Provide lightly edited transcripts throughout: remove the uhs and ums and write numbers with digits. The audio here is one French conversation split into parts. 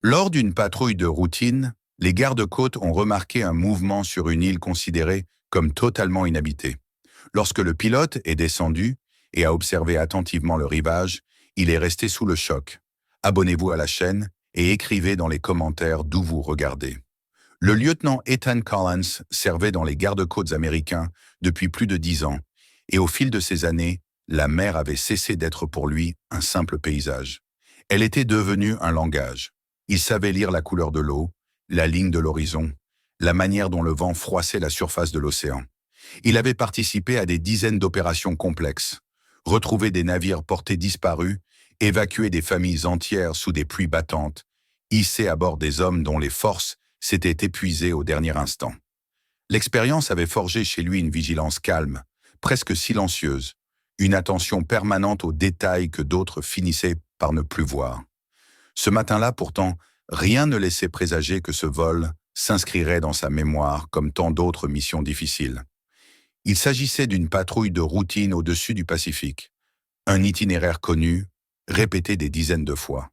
Lors d'une patrouille de routine, les gardes-côtes ont remarqué un mouvement sur une île considérée comme totalement inhabitée. Lorsque le pilote est descendu et a observé attentivement le rivage, il est resté sous le choc. Abonnez-vous à la chaîne et écrivez dans les commentaires d'où vous regardez. Le lieutenant Ethan Collins servait dans les gardes-côtes américains depuis plus de 10 ans, et au fil de ces années, la mer avait cessé d'être pour lui un simple paysage. Elle était devenue un langage. Il savait lire la couleur de l'eau, la ligne de l'horizon, la manière dont le vent froissait la surface de l'océan. Il avait participé à des dizaines d'opérations complexes, retrouvé des navires portés disparus, évacué des familles entières sous des pluies battantes, hissé à bord des hommes dont les forces s'étaient épuisées au dernier instant. L'expérience avait forgé chez lui une vigilance calme, presque silencieuse, une attention permanente aux détails que d'autres finissaient par ne plus voir. Ce matin-là, pourtant, rien ne laissait présager que ce vol s'inscrirait dans sa mémoire comme tant d'autres missions difficiles. Il s'agissait d'une patrouille de routine au-dessus du Pacifique, un itinéraire connu, répété des dizaines de fois.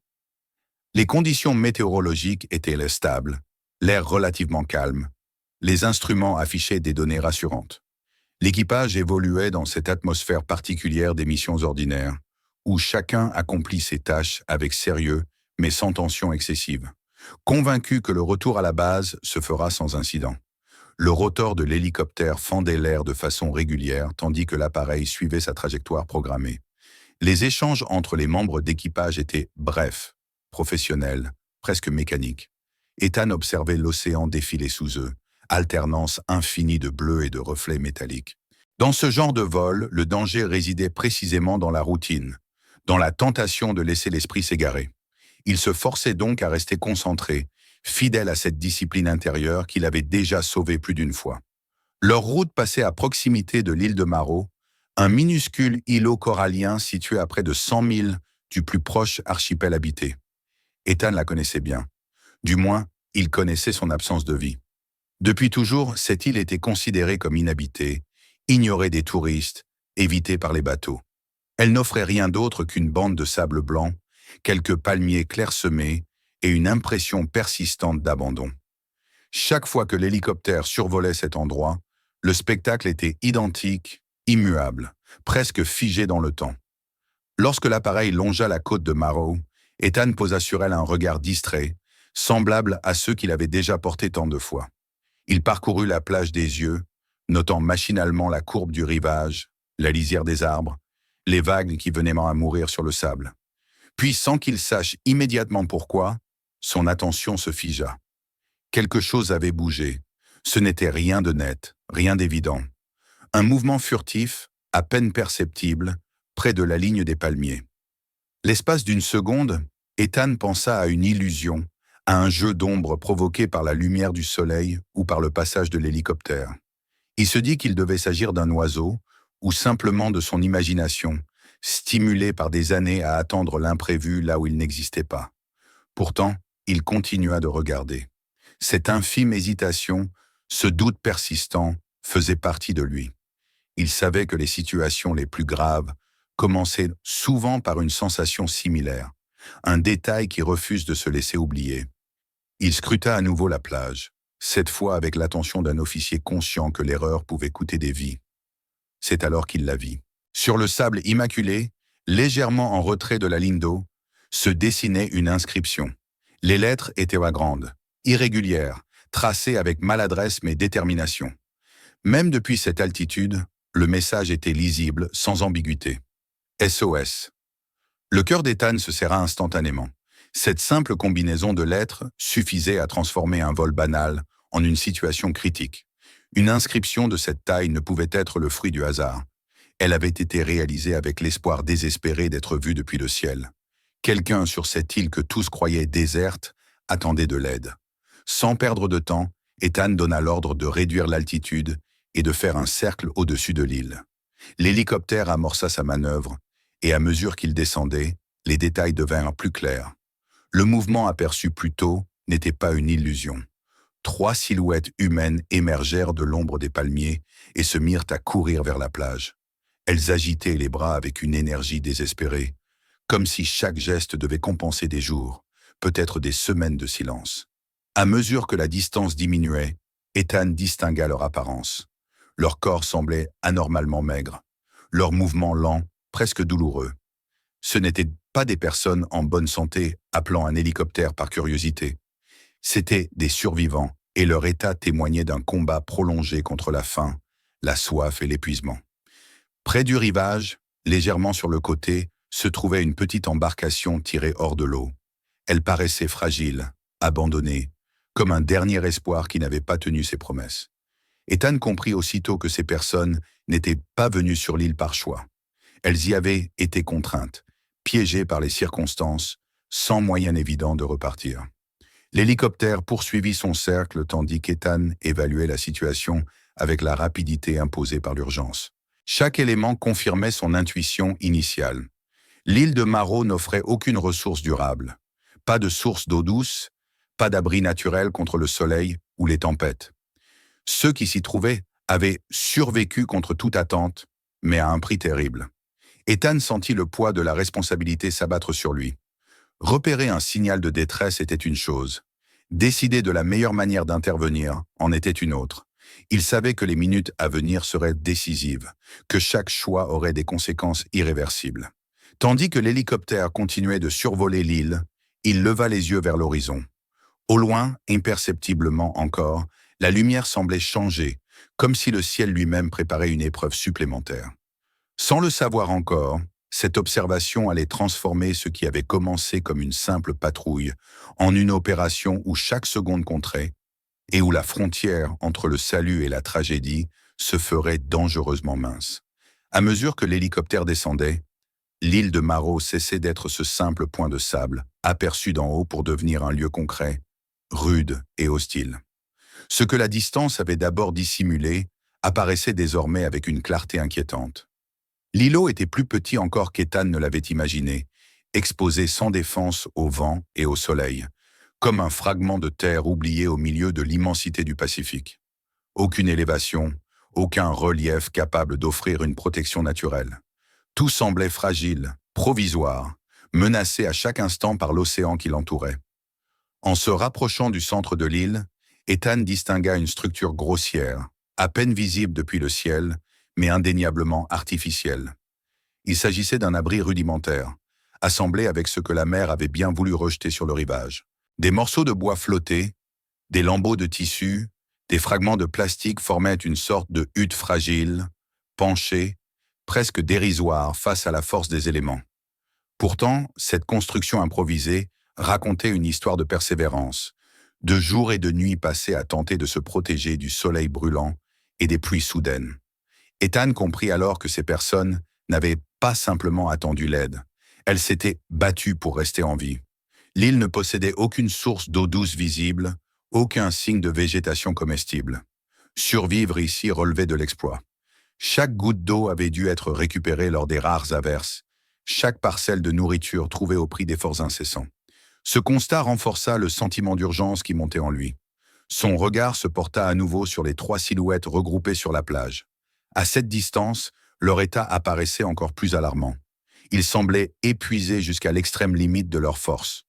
Les conditions météorologiques étaient stables, l'air relativement calme, les instruments affichaient des données rassurantes. L'équipage évoluait dans cette atmosphère particulière des missions ordinaires, où chacun accomplit ses tâches avec sérieux, mais sans tension excessive, convaincu que le retour à la base se fera sans incident. Le rotor de l'hélicoptère fendait l'air de façon régulière, tandis que l'appareil suivait sa trajectoire programmée. Les échanges entre les membres d'équipage étaient brefs, professionnels, presque mécaniques. Ethan observait l'océan défiler sous eux, alternance infinie de bleu et de reflets métalliques. Dans ce genre de vol, le danger résidait précisément dans la routine, dans la tentation de laisser l'esprit s'égarer. Il se forçait donc à rester concentré, fidèle à cette discipline intérieure qu'il avait déjà sauvée plus d'une fois. Leur route passait à proximité de l'île de Maro, un minuscule îlot corallien situé à près de 100 milles du plus proche archipel habité. Ethan la connaissait bien. Du moins, il connaissait son absence de vie. Depuis toujours, cette île était considérée comme inhabitée, ignorée des touristes, évitée par les bateaux. Elle n'offrait rien d'autre qu'une bande de sable blanc, quelques palmiers clairsemés et une impression persistante d'abandon. Chaque fois que l'hélicoptère survolait cet endroit, le spectacle était identique, immuable, presque figé dans le temps. Lorsque l'appareil longea la côte de Maro, Ethan posa sur elle un regard distrait, semblable à ceux qu'il avait déjà portés tant de fois. Il parcourut la plage des yeux, notant machinalement la courbe du rivage, la lisière des arbres, les vagues qui venaient à mourir sur le sable. Puis, sans qu'il sache immédiatement pourquoi, son attention se figea. Quelque chose avait bougé. Ce n'était rien de net, rien d'évident. Un mouvement furtif, à peine perceptible, près de la ligne des palmiers. L'espace d'une seconde, Ethan pensa à une illusion, à un jeu d'ombre provoqué par la lumière du soleil ou par le passage de l'hélicoptère. Il se dit qu'il devait s'agir d'un oiseau, ou simplement de son imagination, stimulé par des années à attendre l'imprévu là où il n'existait pas. Pourtant, il continua de regarder. Cette infime hésitation, ce doute persistant, faisait partie de lui. Il savait que les situations les plus graves commençaient souvent par une sensation similaire, un détail qui refuse de se laisser oublier. Il scruta à nouveau la plage, cette fois avec l'attention d'un officier conscient que l'erreur pouvait coûter des vies. C'est alors qu'il la vit. Sur le sable immaculé, légèrement en retrait de la ligne d'eau, se dessinait une inscription. Les lettres étaient à grandes, irrégulières, tracées avec maladresse mais détermination. Même depuis cette altitude, le message était lisible, sans ambiguïté. SOS. Le cœur d'Ethan se serra instantanément. Cette simple combinaison de lettres suffisait à transformer un vol banal en une situation critique. Une inscription de cette taille ne pouvait être le fruit du hasard. Elle avait été réalisée avec l'espoir désespéré d'être vue depuis le ciel. Quelqu'un sur cette île que tous croyaient déserte attendait de l'aide. Sans perdre de temps, Ethan donna l'ordre de réduire l'altitude et de faire un cercle au-dessus de l'île. L'hélicoptère amorça sa manœuvre, et à mesure qu'il descendait, les détails devinrent plus clairs. Le mouvement aperçu plus tôt n'était pas une illusion. 3 silhouettes humaines émergèrent de l'ombre des palmiers et se mirent à courir vers la plage. Elles agitaient les bras avec une énergie désespérée, comme si chaque geste devait compenser des jours, peut-être des semaines de silence. À mesure que la distance diminuait, Ethan distingua leur apparence. Leur corps semblait anormalement maigre, leurs mouvements lents, presque douloureux. Ce n'étaient pas des personnes en bonne santé appelant un hélicoptère par curiosité. C'étaient des survivants, et leur état témoignait d'un combat prolongé contre la faim, la soif et l'épuisement. Près du rivage, légèrement sur le côté, se trouvait une petite embarcation tirée hors de l'eau. Elle paraissait fragile, abandonnée, comme un dernier espoir qui n'avait pas tenu ses promesses. Ethan comprit aussitôt que ces personnes n'étaient pas venues sur l'île par choix. Elles y avaient été contraintes, piégées par les circonstances, sans moyen évident de repartir. L'hélicoptère poursuivit son cercle tandis qu'Ethan évaluait la situation avec la rapidité imposée par l'urgence. Chaque élément confirmait son intuition initiale. L'île de Maro n'offrait aucune ressource durable. Pas de source d'eau douce, pas d'abri naturel contre le soleil ou les tempêtes. Ceux qui s'y trouvaient avaient survécu contre toute attente, mais à un prix terrible. Ethan sentit le poids de la responsabilité s'abattre sur lui. Repérer un signal de détresse était une chose. Décider de la meilleure manière d'intervenir en était une autre. Il savait que les minutes à venir seraient décisives, que chaque choix aurait des conséquences irréversibles. Tandis que l'hélicoptère continuait de survoler l'île, il leva les yeux vers l'horizon. Au loin, imperceptiblement encore, la lumière semblait changer, comme si le ciel lui-même préparait une épreuve supplémentaire. Sans le savoir encore, cette observation allait transformer ce qui avait commencé comme une simple patrouille en une opération où chaque seconde compterait et où la frontière entre le salut et la tragédie se ferait dangereusement mince. À mesure que l'hélicoptère descendait, l'île de Maro cessait d'être ce simple point de sable, aperçu d'en haut pour devenir un lieu concret, rude et hostile. Ce que la distance avait d'abord dissimulé apparaissait désormais avec une clarté inquiétante. L'îlot était plus petit encore qu'Ethan ne l'avait imaginé, exposé sans défense au vent et au soleil, comme un fragment de terre oublié au milieu de l'immensité du Pacifique. Aucune élévation, aucun relief capable d'offrir une protection naturelle. Tout semblait fragile, provisoire, menacé à chaque instant par l'océan qui l'entourait. En se rapprochant du centre de l'île, Ethan distingua une structure grossière, à peine visible depuis le ciel, mais indéniablement artificielle. Il s'agissait d'un abri rudimentaire, assemblé avec ce que la mer avait bien voulu rejeter sur le rivage. Des morceaux de bois flottaient, des lambeaux de tissu, des fragments de plastique formaient une sorte de hutte fragile, penchée, presque dérisoire face à la force des éléments. Pourtant, cette construction improvisée racontait une histoire de persévérance, de jours et de nuits passés à tenter de se protéger du soleil brûlant et des pluies soudaines. Ethan comprit alors que ces personnes n'avaient pas simplement attendu l'aide, elles s'étaient battues pour rester en vie. L'île ne possédait aucune source d'eau douce visible, aucun signe de végétation comestible. Survivre ici relevait de l'exploit. Chaque goutte d'eau avait dû être récupérée lors des rares averses, chaque parcelle de nourriture trouvée au prix d'efforts incessants. Ce constat renforça le sentiment d'urgence qui montait en lui. Son regard se porta à nouveau sur les 3 silhouettes regroupées sur la plage. À cette distance, leur état apparaissait encore plus alarmant. Ils semblaient épuisés jusqu'à l'extrême limite de leur force.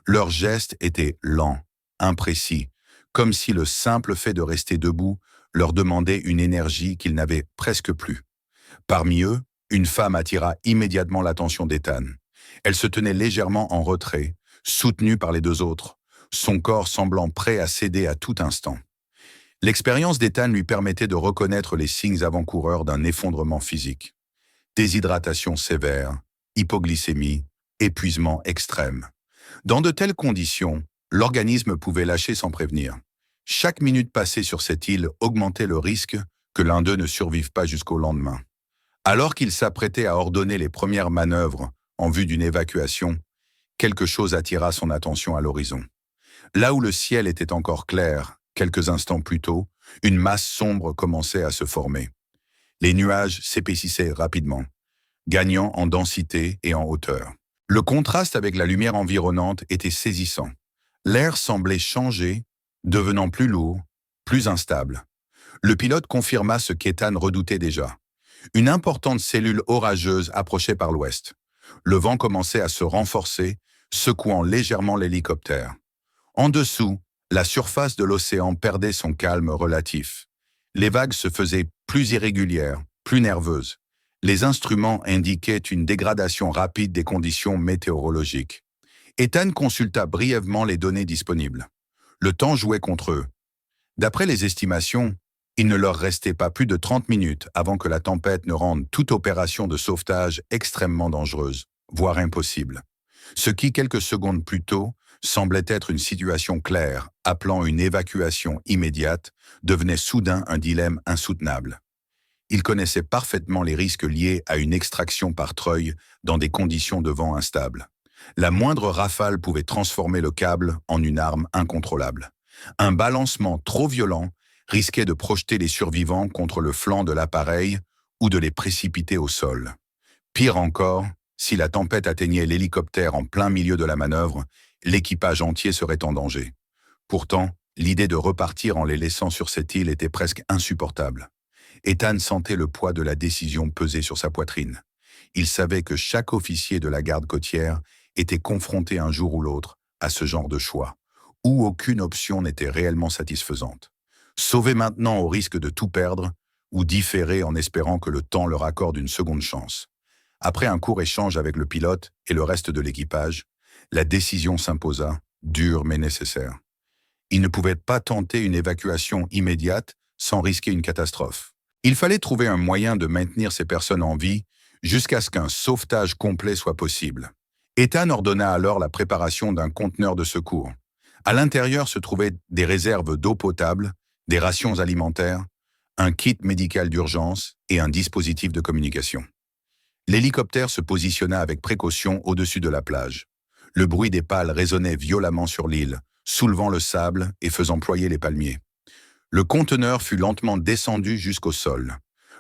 Leurs gestes étaient lents, imprécis, comme si le simple fait de rester debout leur demandait une énergie qu'ils n'avaient presque plus. Parmi eux, une femme attira immédiatement l'attention d'Ethan. Elle se tenait légèrement en retrait, soutenue par les 2 autres, son corps semblant prêt à céder à tout instant. L'expérience d'Ethan lui permettait de reconnaître les signes avant-coureurs d'un effondrement physique. Déshydratation sévère, hypoglycémie, épuisement extrême. Dans de telles conditions, l'organisme pouvait lâcher sans prévenir. Chaque minute passée sur cette île augmentait le risque que l'un d'eux ne survive pas jusqu'au lendemain. Alors qu'il s'apprêtait à ordonner les premières manœuvres en vue d'une évacuation, quelque chose attira son attention à l'horizon. Là où le ciel était encore clair, quelques instants plus tôt, une masse sombre commençait à se former. Les nuages s'épaississaient rapidement, gagnant en densité et en hauteur. Le contraste avec la lumière environnante était saisissant. L'air semblait changer, devenant plus lourd, plus instable. Le pilote confirma ce qu'Ethan redoutait déjà. Une importante cellule orageuse approchait par l'ouest. Le vent commençait à se renforcer, secouant légèrement l'hélicoptère. En dessous, la surface de l'océan perdait son calme relatif. Les vagues se faisaient plus irrégulières, plus nerveuses. Les instruments indiquaient une dégradation rapide des conditions météorologiques. Ethan consulta brièvement les données disponibles. Le temps jouait contre eux. D'après les estimations, il ne leur restait pas plus de 30 minutes avant que la tempête ne rende toute opération de sauvetage extrêmement dangereuse, voire impossible. Ce qui, quelques secondes plus tôt, semblait être une situation claire, appelant une évacuation immédiate, devenait soudain un dilemme insoutenable. Il connaissait parfaitement les risques liés à une extraction par treuil dans des conditions de vent instables. La moindre rafale pouvait transformer le câble en une arme incontrôlable. Un balancement trop violent risquait de projeter les survivants contre le flanc de l'appareil ou de les précipiter au sol. Pire encore, si la tempête atteignait l'hélicoptère en plein milieu de la manœuvre, l'équipage entier serait en danger. Pourtant, l'idée de repartir en les laissant sur cette île était presque insupportable. Ethan sentait le poids de la décision peser sur sa poitrine. Il savait que chaque officier de la garde côtière était confronté un jour ou l'autre à ce genre de choix, où aucune option n'était réellement satisfaisante. Sauver maintenant au risque de tout perdre, ou différer en espérant que le temps leur accorde une seconde chance. Après un court échange avec le pilote et le reste de l'équipage, la décision s'imposa, dure mais nécessaire. Ils ne pouvaient pas tenter une évacuation immédiate sans risquer une catastrophe. Il fallait trouver un moyen de maintenir ces personnes en vie jusqu'à ce qu'un sauvetage complet soit possible. Ethan ordonna alors la préparation d'un conteneur de secours. À l'intérieur se trouvaient des réserves d'eau potable, des rations alimentaires, un kit médical d'urgence et un dispositif de communication. L'hélicoptère se positionna avec précaution au-dessus de la plage. Le bruit des pales résonnait violemment sur l'île, soulevant le sable et faisant ployer les palmiers. Le conteneur fut lentement descendu jusqu'au sol.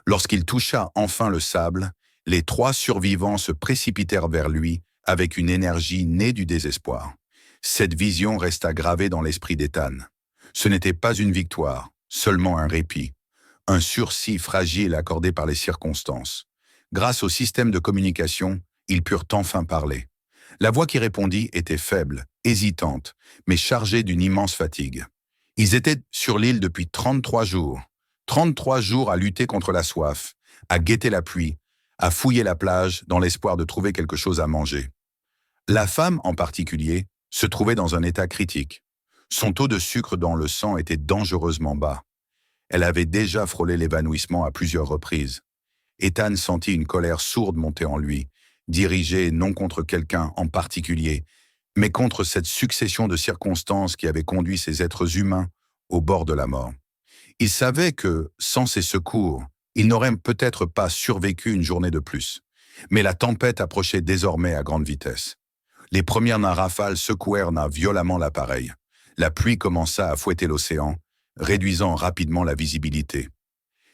Lorsqu'il toucha enfin le sable, les 3 survivants se précipitèrent vers lui avec une énergie née du désespoir. Cette vision resta gravée dans l'esprit d'Ethan. Ce n'était pas une victoire, seulement un répit, un sursis fragile accordé par les circonstances. Grâce au système de communication, ils purent enfin parler. La voix qui répondit était faible, hésitante, mais chargée d'une immense fatigue. Ils étaient sur l'île depuis 33 jours. 33 jours à lutter contre la soif, à guetter la pluie, à fouiller la plage dans l'espoir de trouver quelque chose à manger. La femme, en particulier, se trouvait dans un état critique. Son taux de sucre dans le sang était dangereusement bas. Elle avait déjà frôlé l'évanouissement à plusieurs reprises. Ethan sentit une colère sourde monter en lui, dirigée non contre quelqu'un en particulier, mais contre cette succession de circonstances qui avaient conduit ces êtres humains au bord de la mort. Il savait que, sans ces secours, il n'aurait peut-être pas survécu une journée de plus. Mais la tempête approchait désormais à grande vitesse. Les premières rafales secouèrent violemment l'appareil. La pluie commença à fouetter l'océan, réduisant rapidement la visibilité.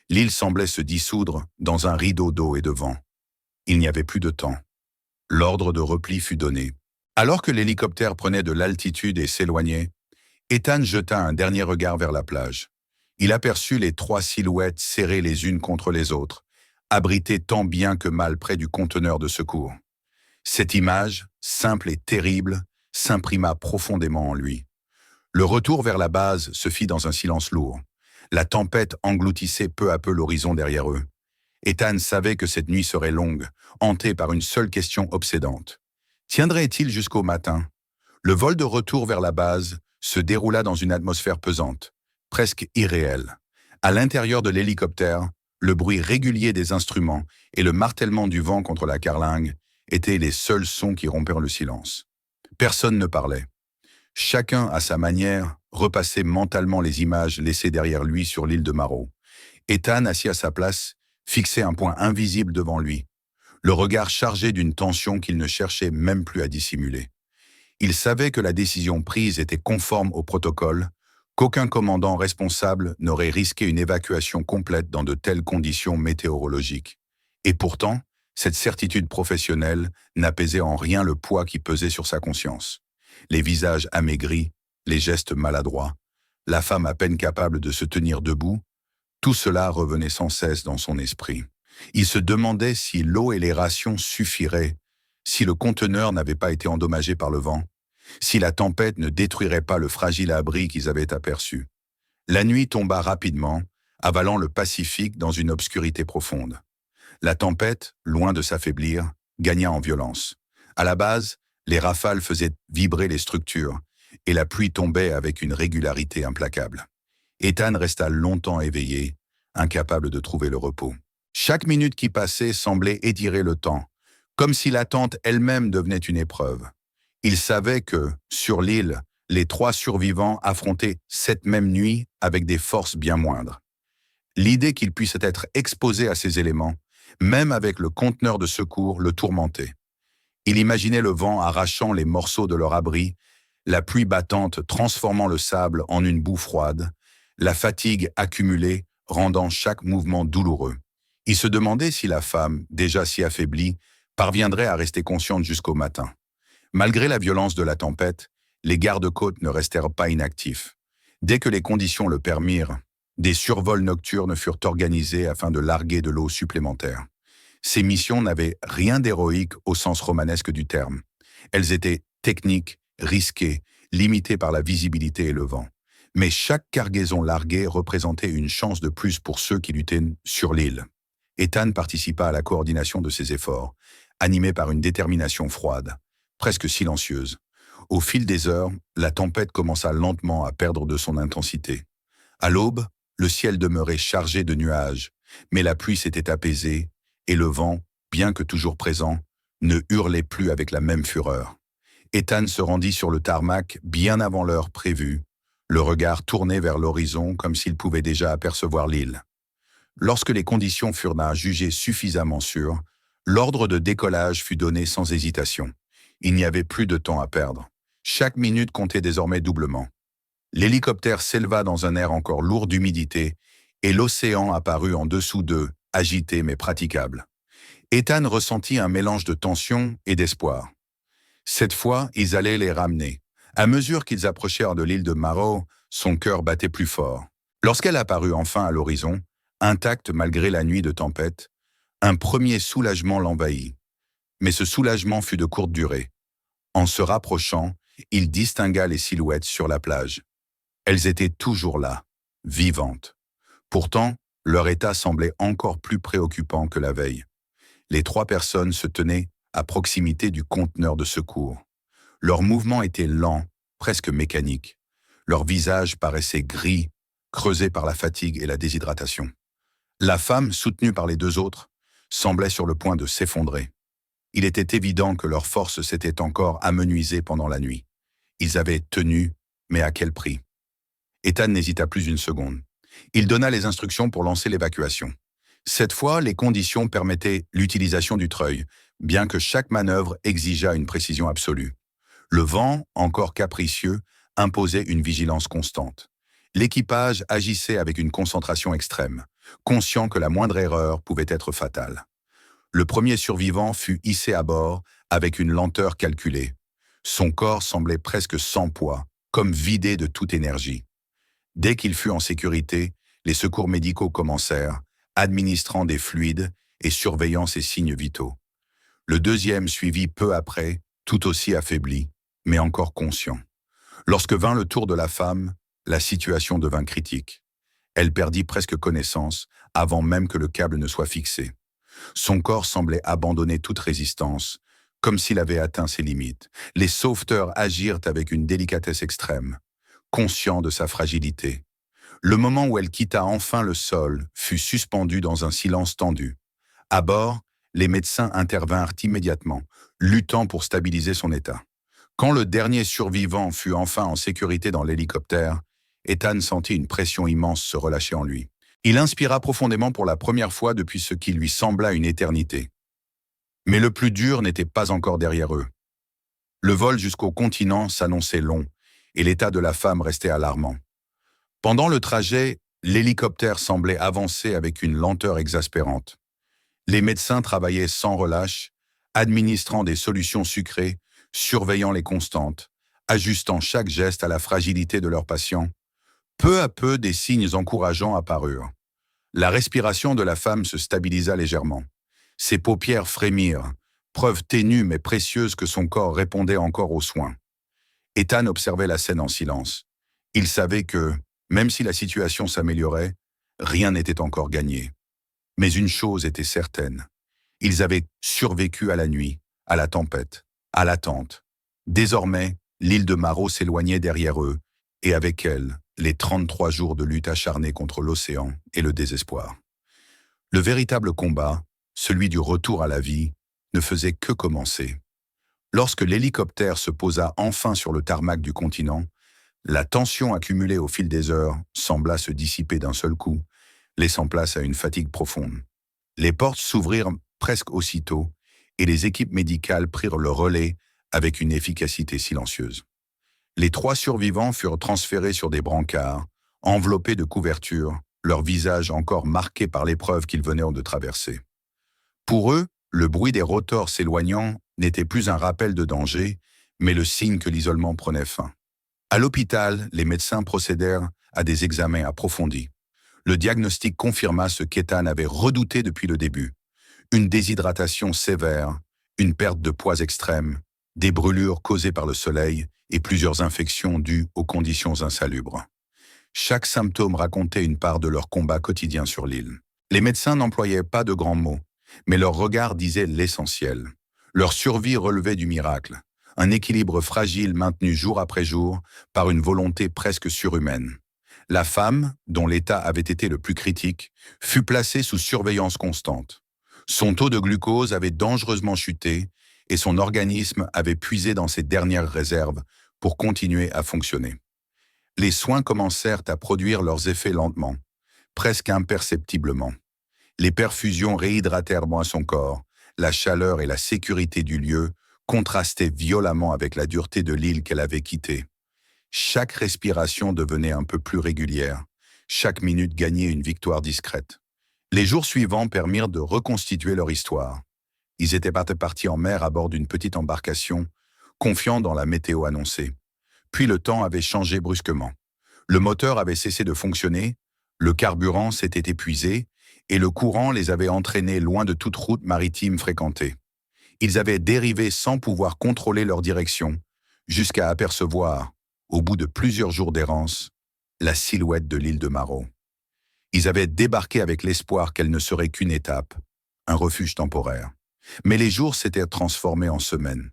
L'île semblait se dissoudre dans un rideau d'eau et de vent. Il n'y avait plus de temps. L'ordre de repli fut donné. Alors que l'hélicoptère prenait de l'altitude et s'éloignait, Ethan jeta un dernier regard vers la plage. Il aperçut les 3 silhouettes serrées les unes contre les autres, abritées tant bien que mal près du conteneur de secours. Cette image, simple et terrible, s'imprima profondément en lui. Le retour vers la base se fit dans un silence lourd. La tempête engloutissait peu à peu l'horizon derrière eux. Ethan savait que cette nuit serait longue, hantée par une seule question obsédante. Tiendrait-il jusqu'au matin? Le vol de retour vers la base se déroula dans une atmosphère pesante, presque irréelle. À l'intérieur de l'hélicoptère, le bruit régulier des instruments et le martèlement du vent contre la carlingue étaient les seuls sons qui rompèrent le silence. Personne ne parlait. Chacun, à sa manière, repassait mentalement les images laissées derrière lui sur l'île de Maro. Ethan, assis à sa place, fixait un point invisible devant lui, le regard chargé d'une tension qu'il ne cherchait même plus à dissimuler. Il savait que la décision prise était conforme au protocole, qu'aucun commandant responsable n'aurait risqué une évacuation complète dans de telles conditions météorologiques. Et pourtant, cette certitude professionnelle n'apaisait en rien le poids qui pesait sur sa conscience. Les visages amaigris, les gestes maladroits, la femme à peine capable de se tenir debout, tout cela revenait sans cesse dans son esprit. Il se demandait si l'eau et les rations suffiraient, Si le conteneur n'avait pas été endommagé par le vent, si la tempête ne détruirait pas le fragile abri qu'ils avaient aperçu. La nuit tomba rapidement, avalant le Pacifique dans une obscurité profonde. La tempête, loin de s'affaiblir, gagna en violence. À la base, les rafales faisaient vibrer les structures, et la pluie tombait avec une régularité implacable. Ethan resta longtemps éveillé, incapable de trouver le repos. Chaque minute qui passait semblait étirer le temps, comme si l'attente elle-même devenait une épreuve. Il savait que, sur l'île, les 3 survivants affrontaient cette même nuit avec des forces bien moindres. L'idée qu'ils puissent être exposés à ces éléments, même avec le conteneur de secours, le tourmentait. Il imaginait le vent arrachant les morceaux de leur abri, la pluie battante transformant le sable en une boue froide, la fatigue accumulée rendant chaque mouvement douloureux. Il se demandait si la femme, déjà si affaiblie, parviendrait à rester consciente jusqu'au matin. Malgré la violence de la tempête, les gardes-côtes ne restèrent pas inactifs. Dès que les conditions le permirent, des survols nocturnes furent organisés afin de larguer de l'eau supplémentaire. Ces missions n'avaient rien d'héroïque au sens romanesque du terme. Elles étaient techniques, risquées, limitées par la visibilité et le vent. Mais chaque cargaison larguée représentait une chance de plus pour ceux qui luttaient sur l'île. Ethan participa à la coordination de ces efforts, animé par une détermination froide, presque silencieuse. Au fil des heures, la tempête commença lentement à perdre de son intensité. À l'aube, le ciel demeurait chargé de nuages, mais la pluie s'était apaisée et le vent, bien que toujours présent, ne hurlait plus avec la même fureur. Ethan se rendit sur le tarmac bien avant l'heure prévue, le regard tourné vers l'horizon comme s'il pouvait déjà apercevoir l'île. Lorsque les conditions furent jugées suffisamment sûres, l'ordre de décollage fut donné sans hésitation. Il n'y avait plus de temps à perdre. Chaque minute comptait désormais doublement. L'hélicoptère s'éleva dans un air encore lourd d'humidité et l'océan apparut en dessous d'eux, agité mais praticable. Ethan ressentit un mélange de tension et d'espoir. Cette fois, ils allaient les ramener. À mesure qu'ils approchèrent de l'île de Marrow, son cœur battait plus fort. Lorsqu'elle apparut enfin à l'horizon, intacte malgré la nuit de tempête, un premier soulagement l'envahit. Mais ce soulagement fut de courte durée. En se rapprochant, il distingua les silhouettes sur la plage. Elles étaient toujours là, vivantes. Pourtant, leur état semblait encore plus préoccupant que la veille. Les 3 personnes se tenaient à proximité du conteneur de secours. Leurs mouvements étaient lents, presque mécaniques. Leurs visages paraissaient gris, creusés par la fatigue et la déshydratation. La femme, soutenue par les 2 autres, semblait sur le point de s'effondrer. Il était évident que leurs forces s'étaient encore amenuisées pendant la nuit. Ils avaient tenu, mais à quel prix? Ethan n'hésita plus une seconde. Il donna les instructions pour lancer l'évacuation. Cette fois, les conditions permettaient l'utilisation du treuil, bien que chaque manœuvre exigeât une précision absolue. Le vent, encore capricieux, imposait une vigilance constante. L'équipage agissait avec une concentration extrême, conscient que la moindre erreur pouvait être fatale. Le premier survivant fut hissé à bord avec une lenteur calculée. Son corps semblait presque sans poids, comme vidé de toute énergie. Dès qu'il fut en sécurité, les secours médicaux commencèrent, administrant des fluides et surveillant ses signes vitaux. Le deuxième suivit peu après, tout aussi affaibli, mais encore conscient. Lorsque vint le tour de la femme, la situation devint critique. Elle perdit presque connaissance avant même que le câble ne soit fixé. Son corps semblait abandonner toute résistance, comme s'il avait atteint ses limites. Les sauveteurs agirent avec une délicatesse extrême, conscients de sa fragilité. Le moment où elle quitta enfin le sol fut suspendu dans un silence tendu. À bord, les médecins intervinrent immédiatement, luttant pour stabiliser son état. Quand le dernier survivant fut enfin en sécurité dans l'hélicoptère, Ethan sentit une pression immense se relâcher en lui. Il inspira profondément pour la première fois depuis ce qui lui sembla une éternité. Mais le plus dur n'était pas encore derrière eux. Le vol jusqu'au continent s'annonçait long, et l'état de la femme restait alarmant. Pendant le trajet, l'hélicoptère semblait avancer avec une lenteur exaspérante. Les médecins travaillaient sans relâche, administrant des solutions sucrées, surveillant les constantes, ajustant chaque geste à la fragilité de leurs patients. Peu à peu, des signes encourageants apparurent. La respiration de la femme se stabilisa légèrement. Ses paupières frémirent, preuve ténue mais précieuse que son corps répondait encore aux soins. Ethan observait la scène en silence. Il savait que, même si la situation s'améliorait, rien n'était encore gagné. Mais une chose était certaine. Ils avaient survécu à la nuit, à la tempête, à l'attente. Désormais, l'île de Maro s'éloignait derrière eux, et avec elle, les 33 jours de lutte acharnée contre l'océan et le désespoir. Le véritable combat, celui du retour à la vie, ne faisait que commencer. Lorsque l'hélicoptère se posa enfin sur le tarmac du continent, la tension accumulée au fil des heures sembla se dissiper d'un seul coup, laissant place à une fatigue profonde. Les portes s'ouvrirent presque aussitôt et les équipes médicales prirent le relais avec une efficacité silencieuse. Les 3 survivants furent transférés sur des brancards, enveloppés de couvertures, leurs visages encore marqués par l'épreuve qu'ils venaient de traverser. Pour eux, le bruit des rotors s'éloignant n'était plus un rappel de danger, mais le signe que l'isolement prenait fin. À l'hôpital, les médecins procédèrent à des examens approfondis. Le diagnostic confirma ce qu'Ethan avait redouté depuis le début. Une déshydratation sévère, une perte de poids extrême, des brûlures causées par le soleil et plusieurs infections dues aux conditions insalubres. Chaque symptôme racontait une part de leur combat quotidien sur l'île. Les médecins n'employaient pas de grands mots, mais leur regard disait l'essentiel. Leur survie relevait du miracle, un équilibre fragile maintenu jour après jour par une volonté presque surhumaine. La femme, dont l'état avait été le plus critique, fut placée sous surveillance constante. Son taux de glucose avait dangereusement chuté et son organisme avait puisé dans ses dernières réserves pour continuer à fonctionner. Les soins commencèrent à produire leurs effets lentement, presque imperceptiblement. Les perfusions réhydratèrent moins son corps, la chaleur et la sécurité du lieu contrastaient violemment avec la dureté de l'île qu'elle avait quittée. Chaque respiration devenait un peu plus régulière, chaque minute gagnait une victoire discrète. Les jours suivants permirent de reconstituer leur histoire. Ils étaient partis en mer à bord d'une petite embarcation, confiants dans la météo annoncée. Puis le temps avait changé brusquement. Le moteur avait cessé de fonctionner, le carburant s'était épuisé, et le courant les avait entraînés loin de toute route maritime fréquentée. Ils avaient dérivé sans pouvoir contrôler leur direction, jusqu'à apercevoir, au bout de plusieurs jours d'errance, la silhouette de l'île de Maro. Ils avaient débarqué avec l'espoir qu'elle ne serait qu'une étape, un refuge temporaire. Mais les jours s'étaient transformés en semaines.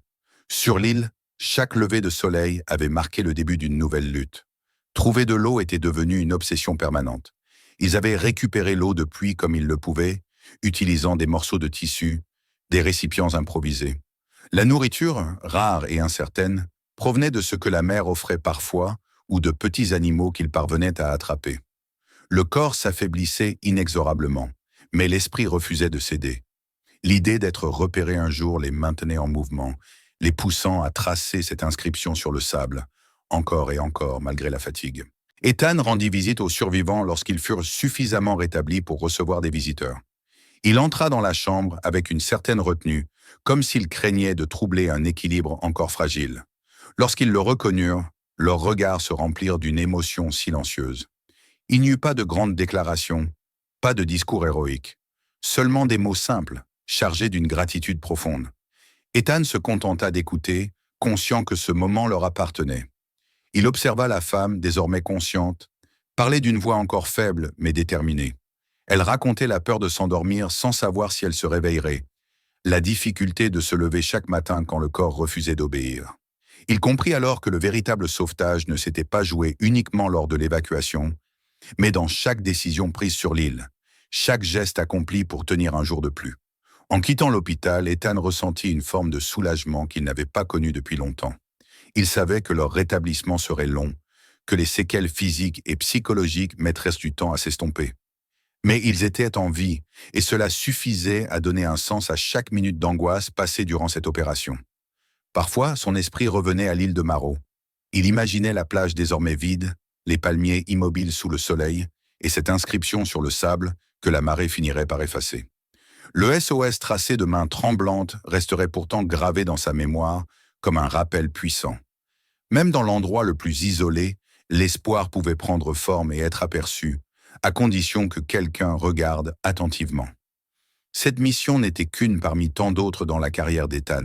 Sur l'île, chaque lever de soleil avait marqué le début d'une nouvelle lutte. Trouver de l'eau était devenu une obsession permanente. Ils avaient récupéré l'eau de pluie comme ils le pouvaient, utilisant des morceaux de tissu, des récipients improvisés. La nourriture, rare et incertaine, provenait de ce que la mer offrait parfois ou de petits animaux qu'ils parvenaient à attraper. Le corps s'affaiblissait inexorablement, mais l'esprit refusait de céder. L'idée d'être repéré un jour les maintenait en mouvement, les poussant à tracer cette inscription sur le sable, encore et encore malgré la fatigue. Ethan rendit visite aux survivants lorsqu'ils furent suffisamment rétablis pour recevoir des visiteurs. Il entra dans la chambre avec une certaine retenue, comme s'il craignait de troubler un équilibre encore fragile. Lorsqu'ils le reconnurent, leurs regards se remplirent d'une émotion silencieuse. Il n'y eut pas de grandes déclarations, pas de discours héroïques, seulement des mots simples, chargés d'une gratitude profonde. Ethan se contenta d'écouter, conscient que ce moment leur appartenait. Il observa la femme, désormais consciente, parler d'une voix encore faible mais déterminée. Elle racontait la peur de s'endormir sans savoir si elle se réveillerait, la difficulté de se lever chaque matin quand le corps refusait d'obéir. Il comprit alors que le véritable sauvetage ne s'était pas joué uniquement lors de l'évacuation, mais dans chaque décision prise sur l'île, chaque geste accompli pour tenir un jour de plus. En quittant l'hôpital, Ethan ressentit une forme de soulagement qu'il n'avait pas connu depuis longtemps. Il savait que leur rétablissement serait long, que les séquelles physiques et psychologiques mettraient du temps à s'estomper. Mais ils étaient en vie, et cela suffisait à donner un sens à chaque minute d'angoisse passée durant cette opération. Parfois, son esprit revenait à l'île de Maro. Il imaginait la plage désormais vide, les palmiers immobiles sous le soleil, et cette inscription sur le sable que la marée finirait par effacer. Le SOS tracé de mains tremblantes resterait pourtant gravé dans sa mémoire comme un rappel puissant. Même dans l'endroit le plus isolé, l'espoir pouvait prendre forme et être aperçu, à condition que quelqu'un regarde attentivement. Cette mission n'était qu'une parmi tant d'autres dans la carrière d'Ethan,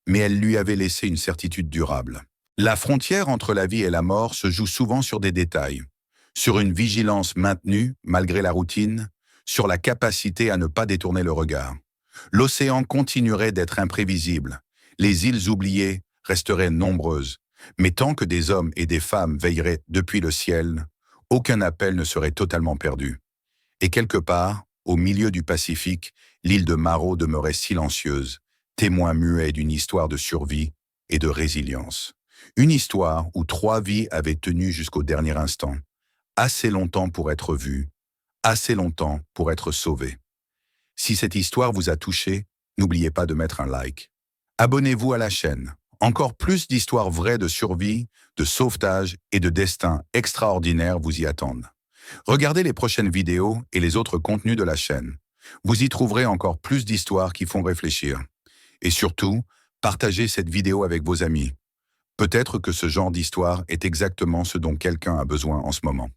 mais elle lui avait laissé une certitude durable. La frontière entre la vie et la mort se joue souvent sur des détails, sur une vigilance maintenue malgré la routine, sur la capacité à ne pas détourner le regard. L'océan continuerait d'être imprévisible, les îles oubliées resteraient nombreuses, mais tant que des hommes et des femmes veilleraient depuis le ciel, aucun appel ne serait totalement perdu. Et quelque part, au milieu du Pacifique, l'île de Maro demeurait silencieuse, témoin muet d'une histoire de survie et de résilience. Une histoire où 3 vies avaient tenu jusqu'au dernier instant, assez longtemps pour être vues, assez longtemps pour être sauvées. Si cette histoire vous a touché, n'oubliez pas de mettre un like. Abonnez-vous à la chaîne. Encore plus d'histoires vraies de survie, de sauvetage et de destin extraordinaires vous y attendent. Regardez les prochaines vidéos et les autres contenus de la chaîne. Vous y trouverez encore plus d'histoires qui font réfléchir. Et surtout, partagez cette vidéo avec vos amis. Peut-être que ce genre d'histoire est exactement ce dont quelqu'un a besoin en ce moment.